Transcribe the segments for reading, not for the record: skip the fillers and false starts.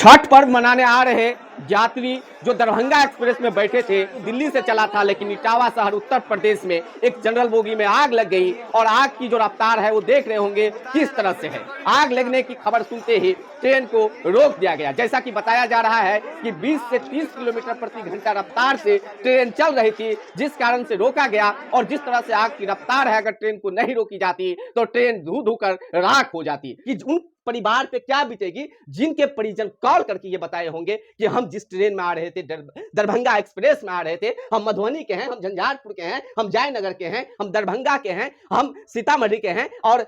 छठ पर्व मनाने आ रहे यात्री जो दरभंगा एक्सप्रेस में बैठे थे, दिल्ली से चला था, लेकिन इटावा शहर उत्तर प्रदेश में एक जनरल बोगी में आग लग गई और आग की जो रफ्तार है वो देख रहे होंगे किस तरह से है। आग लगने की खबर सुनते ही ट्रेन को रोक दिया गया। जैसा कि बताया जा रहा है कि 20 से 30 किलोमीटर प्रति घंटा रफ्तार से ट्रेन चल रही थी, जिस कारण से रोका गया। और जिस तरह से आग की रफ्तार है, अगर ट्रेन को नहीं रोकी जाती तो ट्रेन धू धू कर राख हो जाती। कि उन परिवार पे क्या बीतेगी जिनके परिजन कॉल करके ये बताए होंगे कि हम जिस ट्रेन में आ रहे थे, दरभंगा एक्सप्रेस में आ रहे थे, हम मधुबनी के हैं, हम झंझारपुर के हैं, हम जयनगर के हैं, हम दरभंगा के हैं, हम सीतामढ़ी के हैं, और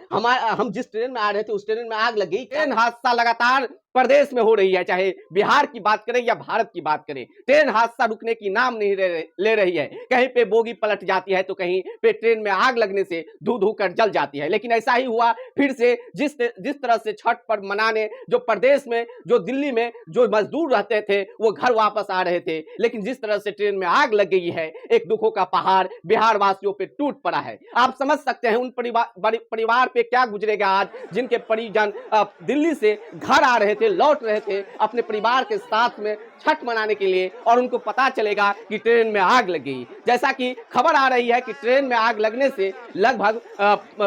हम जिस ट्रेन में आ रहे थे उस ट्रेन में आग लग गई। ट्रेन हादसा लगातार प्रदेश में हो रही है, चाहे बिहार की बात करें या भारत की बात करें, ट्रेन हादसा रुकने की नाम नहीं ले रही है। कहीं पे बोगी पलट जाती है तो कहीं पे ट्रेन में आग लगने से धू धू कर जल जाती है। लेकिन ऐसा ही हुआ फिर से, जिस तरह से छठ पर्व मनाने जो प्रदेश में, जो दिल्ली में जो मजदूर रहते थे वो घर वापस आ रहे थे, लेकिन जिस तरह से ट्रेन में आग लग गई है, एक दुखों का पहाड़ बिहार वासियों पे टूट पड़ा है। आप समझ सकते हैं उन परिवार पे क्या गुजरेगा आज, जिनके परिजन दिल्ली से घर आ रहे थे, लौट रहे थे अपने परिवार के साथ में छठ मनाने के लिए, और उनको पता चलेगा कि ट्रेन में आग लग गई। जैसा कि खबर आ रही है कि ट्रेन में आग लगने से लगभग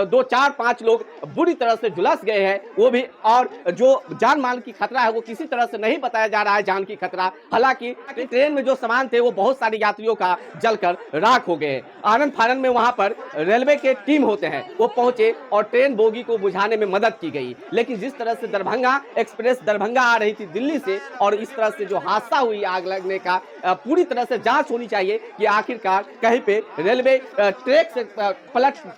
2, 4, 5 लोग बुरी तरह से झुलस गए हैं, वो भी। और जो जान माल की खतरा है वो किसी तरह से नहीं बताया जा रहा है जान की खतरा। हालांकि ट्रेन में जो सामान थे वो बहुत सारे यात्रियों का जलकर राख हो गए। आनंद फानंद में वहां पर रेलवे के टीम होते हैं, वो पहुंचे और ट्रेन बोगी को बुझाने में मदद की गई। लेकिन जिस तरह से दरभंगा एक्सप्रेस दरभंगा आ रही थी दिल्ली से, और इस तरह से जो हादसा हुई आग लगने का, पूरी तरह से जांच होनी चाहिए कि आखिरकार कहीं पे रेलवे ट्रैक से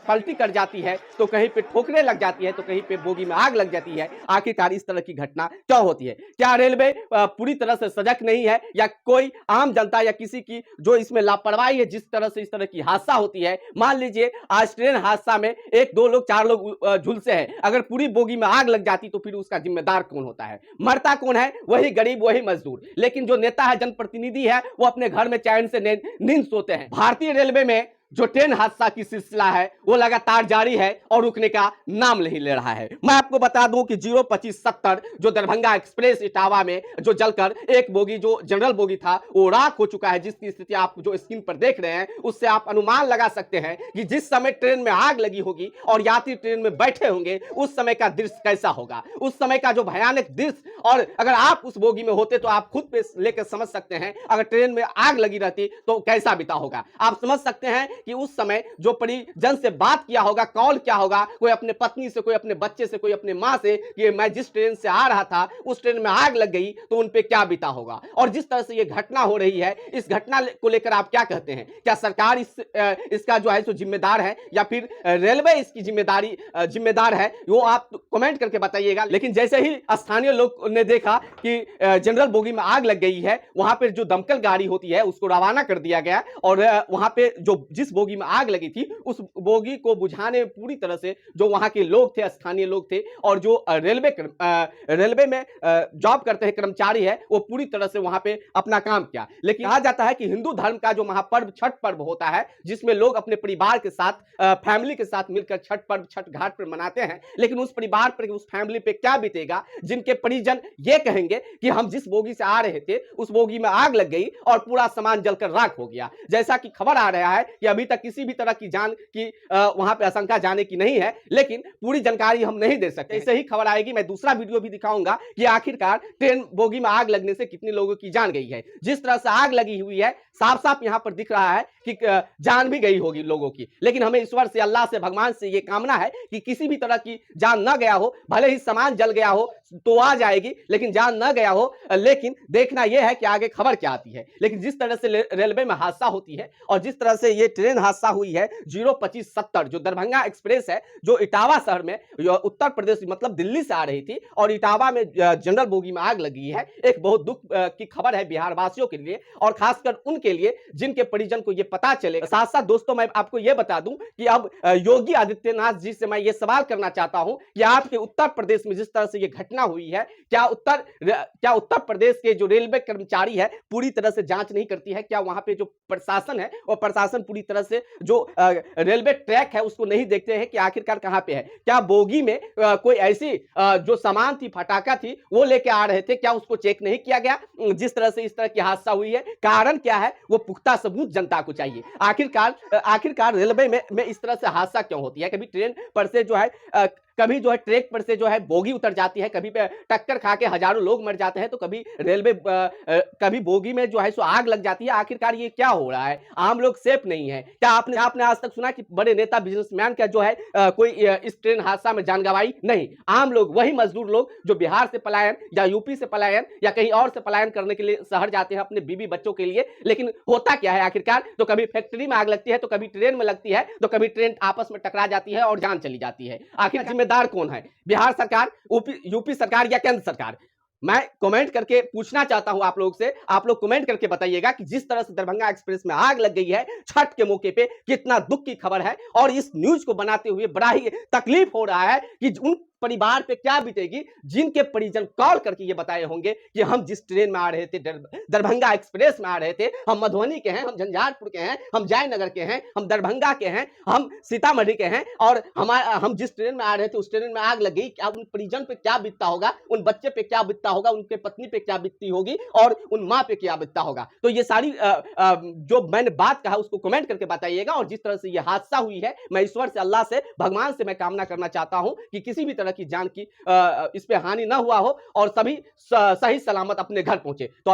पलटी कर जाती है तो कहीं पे ठोकरे लग जाती है, तो कहीं पे बोगी में आग लग जाती है। आखिरकार इस तरह की घटना क्यों होती है? क्या रेलवे पूरी तरह से सजग नहीं है, या कोई आम जनता या किसी की जो इसमें लापरवाही है, जिस तरह से इस तरह की हादसा होती है? मान लीजिए आज ट्रेन हादसा में 1, 2 लोग, 4 लोग झुलसे हैं, अगर पूरी बोगी में आग लग जाती तो फिर उसका जिम्मेदार कौन होता है? मरता कौन है? वही गरीब, वही मजदूर। लेकिन जो नेता है, जनप्रतिनिधि है, वो अपने घर में चैन से नींद सोते हैं। भारतीय रेलवे में जो ट्रेन हादसा की सिलसिला है वो लगातार जारी है और रुकने का नाम नहीं ले रहा है। मैं आपको बता दूं कि 02570 जो दरभंगा एक्सप्रेस इटावा में जो जलकर एक बोगी, जो जनरल बोगी था, वो राख हो चुका है। जिसकी स्थिति आप जो स्क्रीन पर देख रहे हैं उससे आप अनुमान लगा सकते हैं कि जिस समय ट्रेन में आग लगी होगी और यात्री ट्रेन में बैठे होंगे उस समय का दृश्य कैसा होगा, उस समय का जो भयानक दृश्य। और अगर आप उस बोगी में होते तो आप खुद पे लेकर समझ सकते हैं, अगर ट्रेन में आग लगी रहती तो कैसा बीता होगा। आप समझ सकते हैं कि उस समय जो परिजन से बात किया होगा, कॉल किया होगा, कोई अपने पत्नी से, कोई अपने बच्चे से, कोई अपने मां से, कि मैं जिस ट्रेन से आ रहा था उस ट्रेन में आग लग गई, तो उन पे क्या बीता होगा। और जिस तरह से ये घटना हो रही है, इस घटना को लेकर आप क्या कहते हैं? क्या सरकार इसका जो है सो जिम्मेदार है, या फिर रेलवे इसकी जिम्मेदार है? वो आप कमेंट करके बताइएगा। लेकिन जैसे ही स्थानीय लोग ने देखा कि जनरल बोगी में आग लग गई है, वहां पर जो दमकल गाड़ी होती है उसको रवाना कर दिया गया, और वहां पे जो जिस बोगी में आग लगी थी उस बोगी को बुझाने में पूरी तरह से जो वहां के लोग थे, स्थानीय लोग थे, और जो रेलवे में जॉब करते हैं कर्मचारी है, वो पूरी तरह से वहां पे अपना काम किया। लेकिन कहा जाता है कि हिंदू धर्म का जो महापर्व छठ पर्व होता है, जिसमें लोग अपने परिवार के साथ, फैमिली के साथ मिलकर छठ पर्व छठ घाट पर मनाते हैं, लेकिन उस परिवार पर, उस फैमिली पे क्या बीतेगा जिनके परिजन ये कहेंगे कि हम जिस बोगी से आ रहे थे उस बोगी में आग लग गई और पूरा सामान जलकर राख हो गया। जैसा कि खबर आ रहा है कि अभी तक किसी भी तरह की जान की वहां पे आशंका जाने की नहीं है, लेकिन पूरी जानकारी हम नहीं दे सकते। ऐसे ही खबर आएगी, मैं दूसरा वीडियो भी दिखाऊंगा कि आखिरकार ट्रेन बोगी में आग लगने से कितने लोगों की जान गई है। जिस तरह से आग लगी हुई है, साफ साफ यहां पर दिख रहा है कि जान भी गई होगी लोगों की। लेकिन हमें ईश्वर से, अल्लाह से, भगवान से ये कामना है कि किसी भी तरह की जान न गया हो। भले ही सामान जल गया हो तो आ जाएगी, लेकिन जान न गया हो। लेकिन देखना यह है कि आगे खबर क्या आती है। लेकिन जिस तरह से रेलवे में हादसा होती है और जिस तरह से ये ट्रेन हादसा हुई है 02570 जो दरभंगा एक्सप्रेस है, जो इटावा शहर में उत्तर प्रदेश मतलब दिल्ली से आ रही थी और इटावा में जनरल बोगी में आग लगी है, एक बहुत दुख की खबर है बिहार वासियों के लिए, और खासकर उनके लिए जिनके परिजन को ये पता चले। साथ साथ दोस्तों मैं आपको ये बता दूं कि अब योगी आदित्यनाथ जी से मैं ये सवाल करना चाहता हूं कि आपके उत्तर प्रदेश में जिस तरह से ये घटना हुई है, क्या उत्तर प्रदेश के जो रेलवे कर्मचारी है पूरी तरह से जांच नहीं करती है? क्या वहां पे जो प्रशासन है वो प्रशासन पूरी तरह से जो रेलवे ट्रैक है उसको नहीं देखते हैं कि आखिरकार कहां पे है। क्या बोगी में कोई ऐसी जो सामान थी, पटाखा थी, वो लेके आ रहे थे, क्या उसको चेक नहीं किया गया? जिस तरह से इस तरह की हादसा हुई है, कारण क्या है वो पुख्ता सबूत जनता को चाहिए। आखिरकार रेलवे में इस तरह से हादसा क्यों होती है? कभी ट्रेन पर से जो है कभी जो है ट्रैक पर से जो है बोगी उतर जाती है, कभी पे टक्कर खा के हजारों लोग मर जाते हैं, तो कभी कभी बोगी में जो है सो आग लग जाती है। आखिरकार ये क्या हो रहा है? आम लोग सेफ नहीं है क्या? आपने आज तक सुना कि बड़े नेता बिजनेसमैन का जो है कोई इस ट्रेन हादसा में जान गंवाई? नहीं। आम लोग, वही मजदूर लोग जो बिहार से पलायन या यूपी से पलायन या कहीं और से पलायन करने के लिए शहर जाते हैं अपने बीवी बच्चों के लिए, लेकिन होता क्या है आखिरकार? तो कभी फैक्ट्री में आग लगती है, तो कभी ट्रेन में लगती है, तो कभी ट्रेन आपस में टकरा जाती है और जान चली जाती है। आखिर जिम्मेदार कौन है? बिहार सरकार, यूपी सरकार या केंद्र सरकार? मैं कमेंट करके पूछना चाहता हूं आप लोग से, आप लोग कमेंट करके बताइएगा कि जिस तरह से दरभंगा एक्सप्रेस में आग लग गई है छठ के मौके पे, कितना दुख की खबर है। और इस न्यूज को बनाते हुए बड़ा ही तकलीफ हो रहा है कि उन परिवार पे क्या बीतेगी जिनके परिजन कॉल करके ये बताए होंगे कि हम जिस ट्रेन में आ रहे थे, दरभंगा एक्सप्रेस में आ रहे थे, हम मधुबनी के हैं, हम झंझारपुर के हैं, हम जयनगर के हैं, हम दरभंगा के हैं, हम सीतामढ़ी के हैं, और हम जिस ट्रेन में आ रहे थे उस ट्रेन में आग लग गई। क्या उन परिजन पे क्या बीतता होगा, उन बच्चे पे क्या बीतता होगा, उनके पत्नी पे क्या बीतती होगी और उन माँ पे क्या बीतता होगा? तो ये सारी जो मैंने बात कहा उसको कमेंट करके बताइएगा। और जिस तरह से ये हादसा हुई है, मैं ईश्वर से, अल्लाह से, भगवान से मैं कामना करना चाहता हूं कि किसी भी तरह की जान की इस पे हानि ना हुआ हो और सभी सही सलामत अपने घर पहुंचे। तो